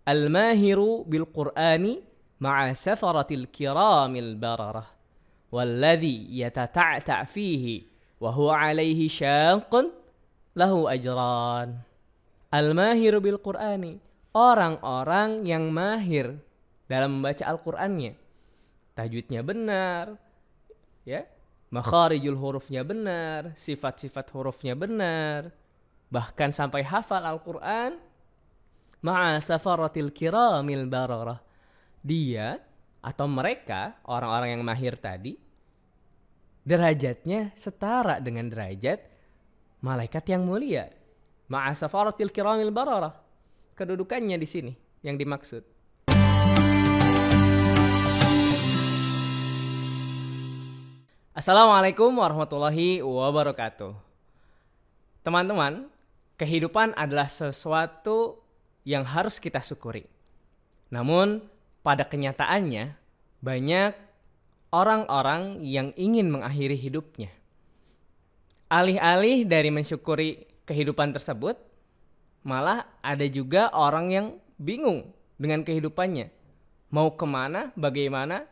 Al-mahiru bil Qur'ani ma'a safaratil kiramil bararah walladhi yatata'ta' fihi wa huwa 'alaihi syaqqun lahu ajran. Al-mahiru bil Qur'ani, orang-orang yang mahir dalam membaca Al-Qur'annya. Tajwidnya benar, ya. Makharijul hurufnya benar, sifat-sifat hurufnya benar, bahkan sampai hafal Al-Qur'an. Ma'a safaratil kiramil bararah. Dia atau mereka, orang-orang yang mahir tadi, derajatnya setara dengan derajat malaikat yang mulia. Ma'a safaratil kiramil bararah. Kedudukannya di sini yang dimaksud. Assalamualaikum warahmatullahi wabarakatuh. Teman-teman, kehidupan adalah sesuatu yang harus kita syukuri. Namun, pada kenyataannya, banyak orang-orang yang ingin mengakhiri hidupnya. Alih-alih dari mensyukuri kehidupan tersebut, malah ada juga orang yang bingung dengan kehidupannya. Mau kemana, bagaimana?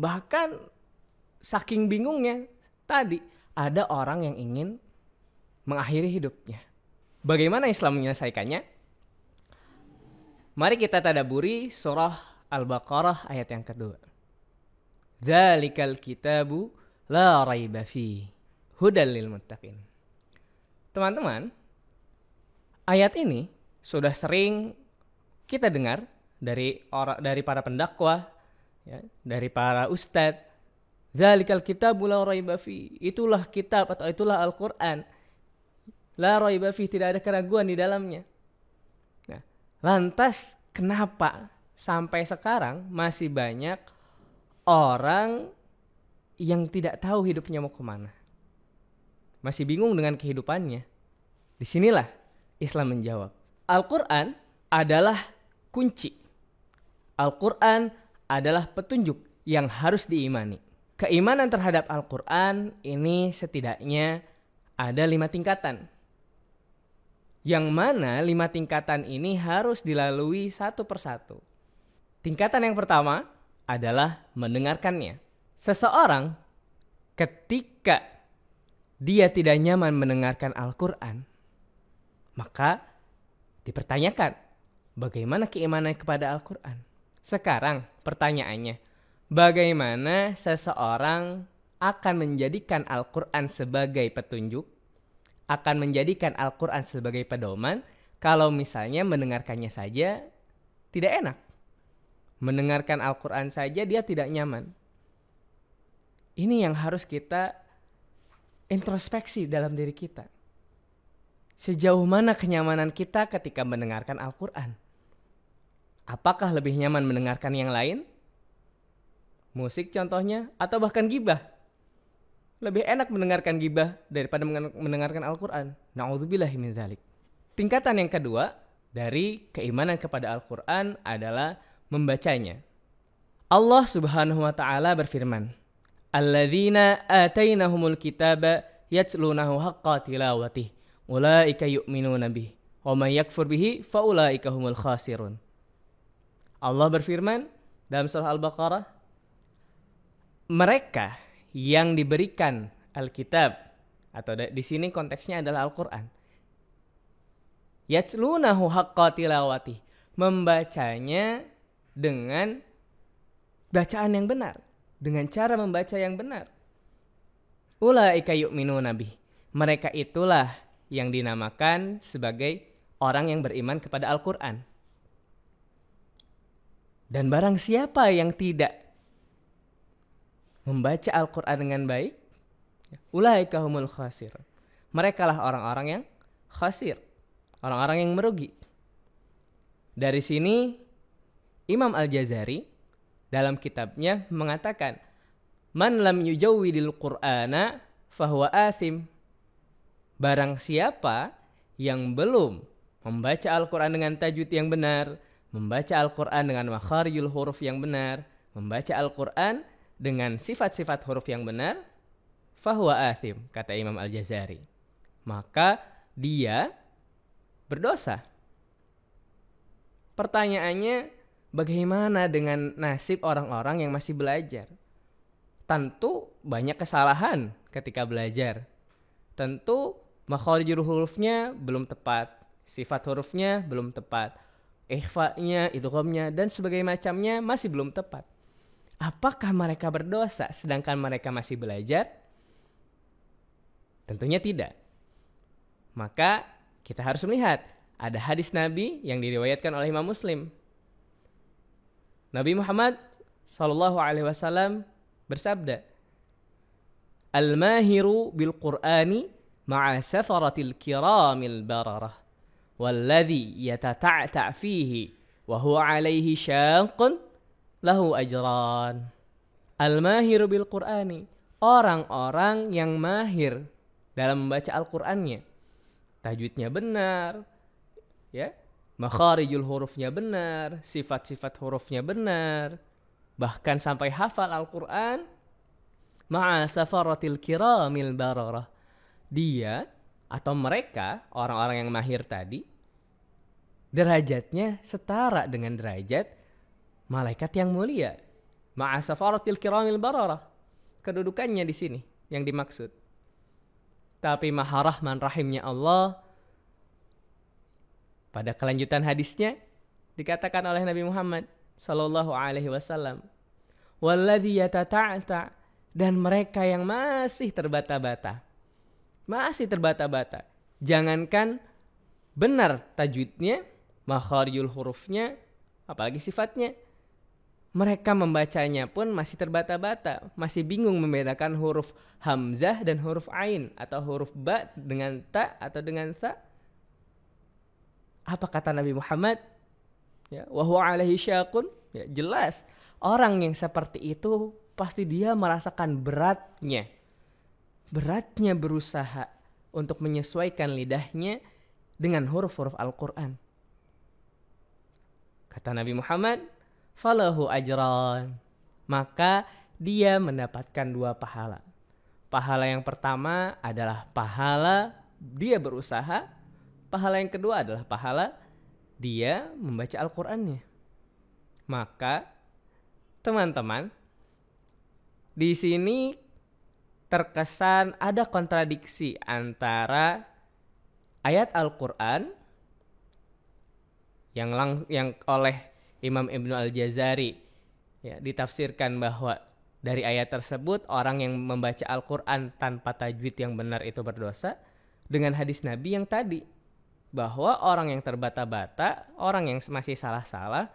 Bahkan saking bingungnya, tadi ada orang yang ingin mengakhiri hidupnya. Bagaimana Islam menyelesaikannya? Mari kita tadaburi surah Al-Baqarah ayat yang kedua. Dzalikal kitabu la raiba fihi hudal lil muttaqin. Teman-teman, ayat ini sudah sering kita dengar dari para pendakwah, ya, dari para ustadz. Dzalikal kitabu la raiba fi. Itulah kitab atau itulah Al-Qur'an. La raiba fi, tidak ada keraguan di dalamnya. Nah, lantas kenapa sampai sekarang masih banyak orang yang tidak tahu hidupnya mau kemana? Masih bingung dengan kehidupannya. Disinilah Islam menjawab. Al-Qur'an adalah kunci. Al-Qur'an adalah petunjuk yang harus diimani. Keimanan terhadap Al-Quran ini setidaknya ada 5 tingkatan. Yang mana 5 tingkatan ini harus dilalui satu persatu. Tingkatan yang pertama adalah mendengarkannya. Seseorang ketika dia tidak nyaman mendengarkan Al-Quran, maka dipertanyakan bagaimana keimanan kepada Al-Quran. Sekarang pertanyaannya, bagaimana seseorang akan menjadikan Al-Quran sebagai petunjuk, akan menjadikan Al-Quran sebagai pedoman, kalau misalnya mendengarkannya saja tidak enak. Mendengarkan Al-Quran saja dia tidak nyaman. Ini yang harus kita introspeksi dalam diri kita. Sejauh mana kenyamanan kita ketika mendengarkan Al-Quran? Apakah lebih nyaman mendengarkan yang lain? Musik contohnya, atau bahkan gibah. Lebih enak mendengarkan gibah daripada mendengarkan Al-Quran. Na'udzubillahi min dzalik. Tingkatan yang kedua dari keimanan kepada Al-Quran adalah membacanya. Allah Subhanahu wa taala berfirman, "Alladzina atainahumul kitaba yatlunahu haqqa tilawatih, ulaika yu'minuna bih, wa may yakfur bihi fa ulaika humul khasirun." Allah berfirman dalam surah Al-Baqarah, mereka yang diberikan Alkitab, atau di sini konteksnya adalah Al-Quran, yatlunahu haqqa tilawati, membacanya dengan bacaan yang benar, dengan cara membaca yang benar. Ulaika yu'minuna bih, mereka itulah yang dinamakan sebagai orang yang beriman kepada Al-Quran. Dan barang siapa yang tidak membaca Al-Quran dengan baik, ulaika humul khasir, mereka lah orang-orang yang khasir, orang-orang yang merugi. Dari sini Imam Al-Jazari dalam kitabnya mengatakan, man lam yujawwidil Qur'ana fahuwa athim. Barang siapa yang belum membaca Al-Quran dengan tajwid yang benar, membaca Al-Quran dengan makharijul huruf yang benar, membaca Al-Quran dengan sifat-sifat huruf yang benar, fahuwa athim, kata Imam Al-Jazari, maka dia berdosa. Pertanyaannya, bagaimana dengan nasib orang-orang yang masih belajar? Tentu banyak kesalahan ketika belajar. Tentu makharijul hurufnya belum tepat, sifat hurufnya belum tepat, ikhfa'nya, idghamnya, dan sebagainya macamnya masih belum tepat. Apakah mereka berdosa sedangkan mereka masih belajar? Tentunya tidak. Maka kita harus melihat, ada hadis Nabi yang diriwayatkan oleh Imam Muslim. Nabi Muhammad SAW bersabda, Al-mahiru bil-Qur'ani ma'a safaratil kiramil bararah, walladhi yatata'ta' fihi wa huwa alaihi syaqun lahu ajran. Al-mahiru bil-Qur'ani, orang-orang yang mahir dalam membaca Al-Qur'annya. Tajwidnya benar, ya, makharijul hurufnya benar, sifat-sifat hurufnya benar, bahkan sampai hafal Al-Qur'an. Ma'a safaratil kiramil bararah, dia atau mereka, orang-orang yang mahir tadi, derajatnya setara dengan derajat malaikat yang mulia. Ma'a safaratil kiramil bararah, kedudukannya di sini yang dimaksud. Tapi maha rahman rahimnya Allah, pada kelanjutan hadisnya dikatakan oleh Nabi Muhammad sallallahu alaihi wasallam, walladzi yatata'ta, dan mereka yang masih terbata-bata. Masih terbata-bata. Jangankan benar tajwidnya, makharijul hurufnya, apalagi sifatnya. Mereka membacanya pun masih terbata-bata, masih bingung membedakan huruf hamzah dan huruf ain, atau huruf ba dengan ta atau dengan sa. Apa kata Nabi Muhammad? Ya, wa huwa alaihi syaqun. Ya, jelas orang yang seperti itu pasti dia merasakan beratnya berusaha untuk menyesuaikan lidahnya dengan huruf-huruf Al-Quran. Kata Nabi Muhammad, falahu ajran, maka dia mendapatkan 2 pahala. Pahala yang pertama adalah pahala dia berusaha, pahala yang kedua adalah pahala dia membaca Al-Qur'annya. Maka teman-teman, di sini terkesan ada kontradiksi antara ayat Al-Qur'an yang oleh Imam Ibnu Al-Jazari ya, ditafsirkan bahwa dari ayat tersebut orang yang membaca Al-Quran tanpa tajwid yang benar itu berdosa, dengan hadis Nabi yang tadi bahwa orang yang terbata-bata, orang yang masih salah-salah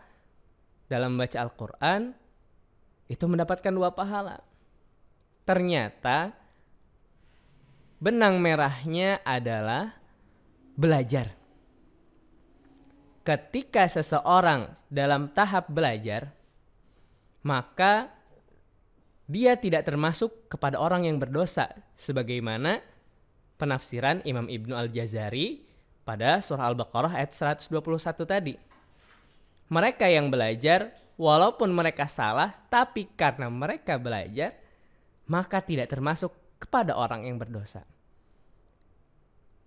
dalam membaca Al-Quran itu mendapatkan 2 pahala. Ternyata benang merahnya adalah belajar. Ketika seseorang dalam tahap belajar, maka dia tidak termasuk kepada orang yang berdosa, sebagaimana penafsiran Imam Ibnu Al-Jazari pada surah Al-Baqarah ayat 121 tadi. Mereka yang belajar, walaupun mereka salah, tapi karena mereka belajar, maka tidak termasuk kepada orang yang berdosa.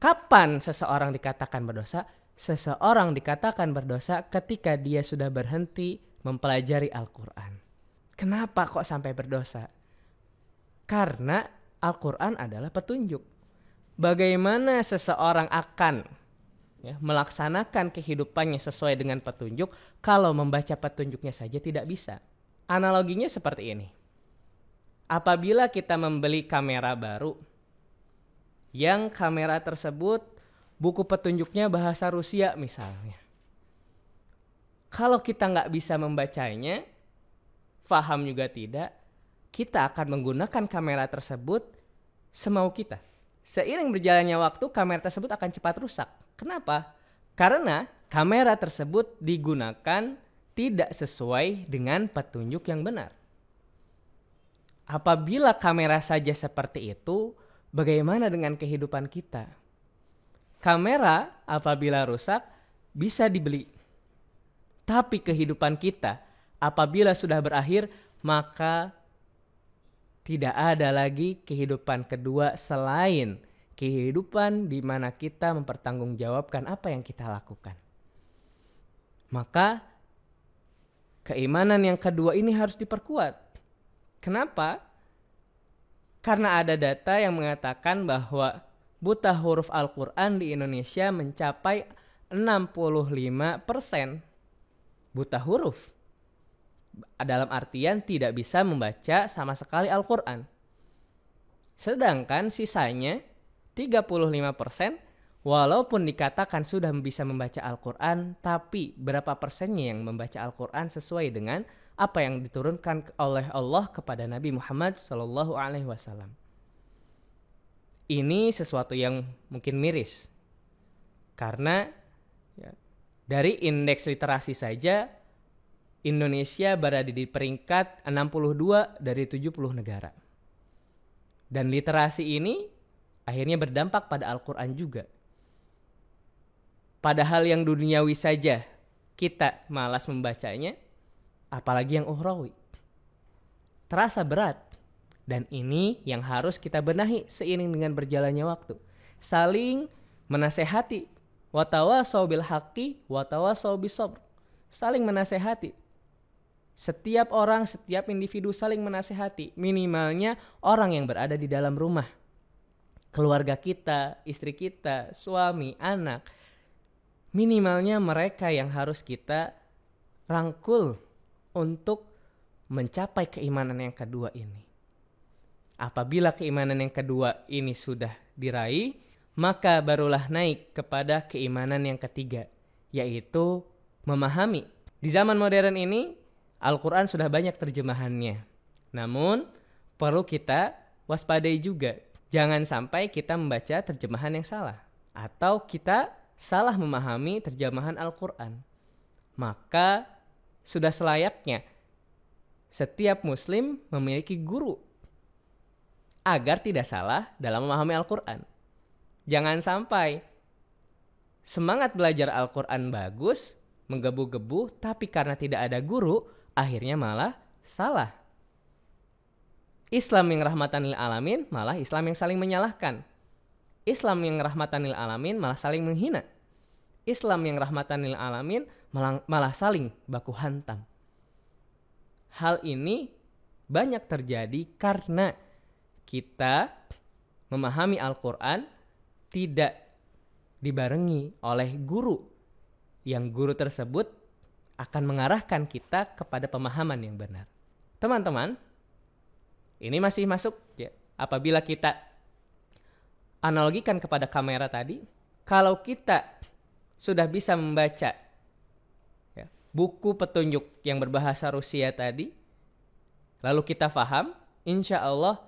Kapan seseorang dikatakan berdosa? Seseorang dikatakan berdosa ketika dia sudah berhenti mempelajari Al-Quran. Kenapa kok sampai berdosa? Karena Al-Quran adalah petunjuk. Bagaimana seseorang akan melaksanakan kehidupannya sesuai dengan petunjuk kalau membaca petunjuknya saja tidak bisa? Analoginya seperti ini. Apabila kita membeli kamera baru, yang kamera tersebut buku petunjuknya bahasa Rusia misalnya. Kalau kita nggak bisa membacanya, faham juga tidak, kita akan menggunakan kamera tersebut semau kita. Seiring berjalannya waktu, kamera tersebut akan cepat rusak. Kenapa? Karena kamera tersebut digunakan tidak sesuai dengan petunjuk yang benar. Apabila kamera saja seperti itu, bagaimana dengan kehidupan kita? Kamera apabila rusak bisa dibeli. Tapi kehidupan kita apabila sudah berakhir, maka tidak ada lagi kehidupan kedua selain kehidupan di mana kita mempertanggungjawabkan apa yang kita lakukan. Maka keimanan yang kedua ini harus diperkuat. Kenapa? Karena ada data yang mengatakan bahwa buta huruf Al-Quran di Indonesia mencapai 65% buta huruf. Dalam artian tidak bisa membaca sama sekali Al-Quran. Sedangkan sisanya 35% walaupun dikatakan sudah bisa membaca Al-Quran, tapi berapa persennya yang membaca Al-Quran sesuai dengan apa yang diturunkan oleh Allah kepada Nabi Muhammad SAW. Ini sesuatu yang mungkin miris. Karena dari indeks literasi saja Indonesia berada di peringkat 62 dari 70 negara. Dan literasi ini akhirnya berdampak pada Al-Quran juga. Padahal yang duniawi saja kita malas membacanya, apalagi yang ukhrawi. Terasa berat. Dan ini yang harus kita benahi seiring dengan berjalannya waktu. Saling menasehati. Watawasau bil haqqi, watawasau bis sabr. Saling menasehati. Setiap orang, setiap individu saling menasehati. Minimalnya orang yang berada di dalam rumah. Keluarga kita, istri kita, suami, anak. Minimalnya mereka yang harus kita rangkul untuk mencapai keimanan yang kedua ini. Apabila keimanan yang kedua ini sudah diraih, maka barulah naik kepada keimanan yang ketiga, yaitu memahami. Di zaman modern ini, Al-Quran sudah banyak terjemahannya. Namun, perlu kita waspadai juga. Jangan sampai kita membaca terjemahan yang salah. Atau kita salah memahami terjemahan Al-Quran. Maka, sudah selayaknya setiap muslim memiliki guru agar tidak salah dalam memahami Al-Quran. Jangan sampai semangat belajar Al-Quran bagus, menggebu-gebu, tapi karena tidak ada guru, akhirnya malah salah. Islam yang rahmatan lil alamin malah Islam yang saling menyalahkan. Islam yang rahmatan lil alamin malah saling menghina. Islam yang rahmatan lil alamin malah saling baku hantam. Hal ini banyak terjadi karena kita memahami Al-Quran tidak dibarengi oleh guru. Yang guru tersebut akan mengarahkan kita kepada pemahaman yang benar. Teman-teman, ini masih masuk ya. Apabila kita analogikan kepada kamera tadi, kalau kita sudah bisa membaca ya, buku petunjuk yang berbahasa Rusia tadi, lalu kita faham, insya Allah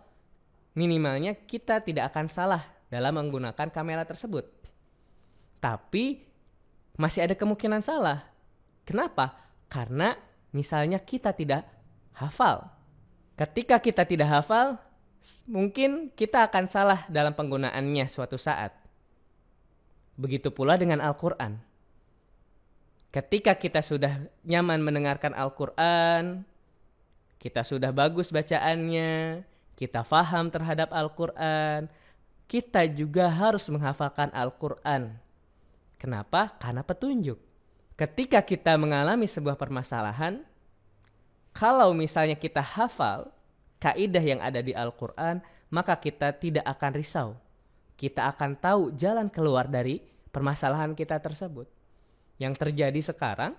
minimalnya kita tidak akan salah dalam menggunakan kamera tersebut. Tapi masih ada kemungkinan salah. Kenapa? Karena misalnya kita tidak hafal. Ketika kita tidak hafal, mungkin kita akan salah dalam penggunaannya suatu saat. Begitu pula dengan Al-Quran. Ketika kita sudah nyaman mendengarkan Al-Quran, kita sudah bagus bacaannya, kita faham terhadap Al-Quran, kita juga harus menghafalkan Al-Quran. Kenapa? Karena petunjuk. Ketika kita mengalami sebuah permasalahan, kalau misalnya kita hafal kaidah yang ada di Al-Quran, maka kita tidak akan risau. Kita akan tahu jalan keluar dari permasalahan kita tersebut. Yang terjadi sekarang,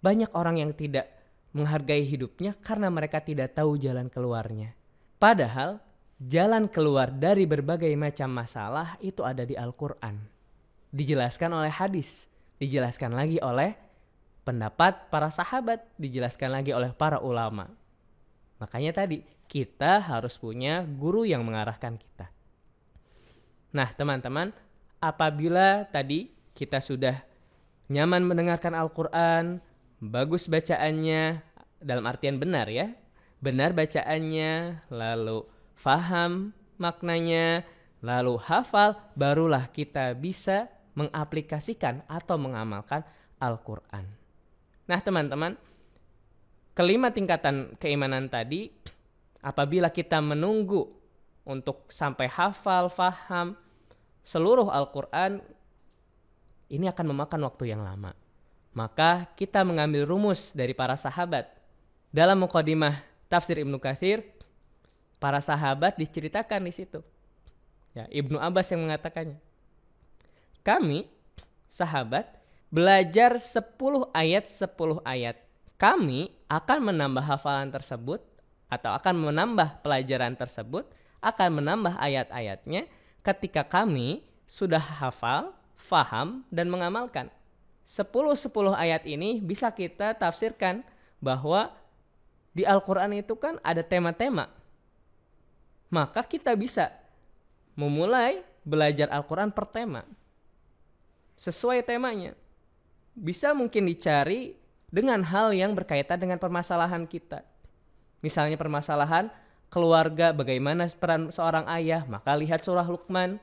banyak orang yang tidak menghargai hidupnya karena mereka tidak tahu jalan keluarnya. Padahal, jalan keluar dari berbagai macam masalah itu ada di Al-Quran. Dijelaskan oleh hadis, dijelaskan lagi oleh pendapat para sahabat, dijelaskan lagi oleh para ulama. Makanya tadi, kita harus punya guru yang mengarahkan kita. Nah teman-teman, apabila tadi kita sudah nyaman mendengarkan Al-Quran, bagus bacaannya, dalam artian benar ya, benar bacaannya, lalu faham maknanya, lalu hafal, barulah kita bisa mengaplikasikan atau mengamalkan Al-Quran. Nah teman-teman, kelima tingkatan keimanan tadi, apabila kita menunggu untuk sampai hafal, faham seluruh Al-Quran, ini akan memakan waktu yang lama. Maka kita mengambil rumus dari para sahabat. Dalam mukadimah tafsir Ibnu Katsir, para sahabat diceritakan di situ. Ya, Ibnu Abbas yang mengatakannya. Kami, sahabat, belajar 10 ayat. Kami akan menambah hafalan tersebut atau akan menambah pelajaran tersebut, akan menambah ayat-ayatnya ketika kami sudah hafal, faham, dan mengamalkan. 10 ayat ini bisa kita tafsirkan bahwa di Al-Quran itu kan ada tema-tema. Maka kita bisa memulai belajar Al-Quran per tema. Sesuai temanya. Bisa mungkin dicari dengan hal yang berkaitan dengan permasalahan kita. Misalnya permasalahan keluarga, bagaimana peran seorang ayah, maka lihat surah Luqman.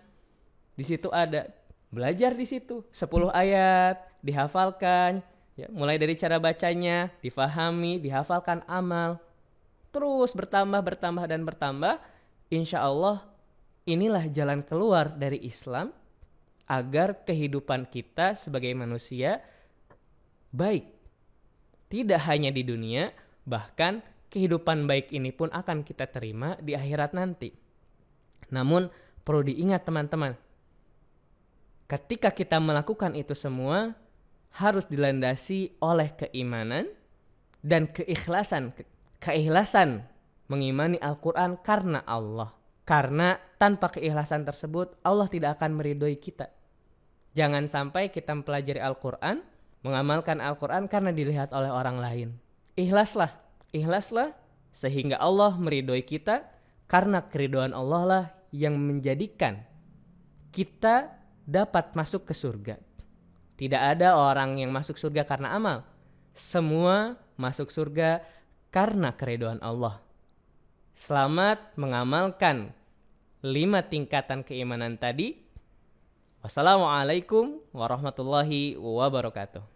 Di situ ada. Belajar di situ 10 ayat, dihafalkan, ya, mulai dari cara bacanya, difahami, dihafalkan amal. Terus bertambah. Insya Allah inilah jalan keluar dari Islam agar kehidupan kita sebagai manusia baik. Tidak hanya di dunia, bahkan kehidupan baik ini pun akan kita terima di akhirat nanti. Namun perlu diingat teman-teman, ketika kita melakukan itu semua harus dilandasi oleh keimanan dan keikhlasan. Keikhlasan mengimani Al-Quran karena Allah. Karena tanpa keikhlasan tersebut Allah tidak akan meridhoi kita. Jangan sampai kita mempelajari Al-Quran, mengamalkan Al-Quran karena dilihat oleh orang lain. Ikhlaslah sehingga Allah meridhoi kita, karena keridhaan Allah lah yang menjadikan kita dapat masuk ke surga. Tidak ada orang yang masuk surga karena amal. Semua masuk surga karena keridhaan Allah. Selamat mengamalkan 5 tingkatan keimanan tadi. Wassalamualaikum warahmatullahi wabarakatuh.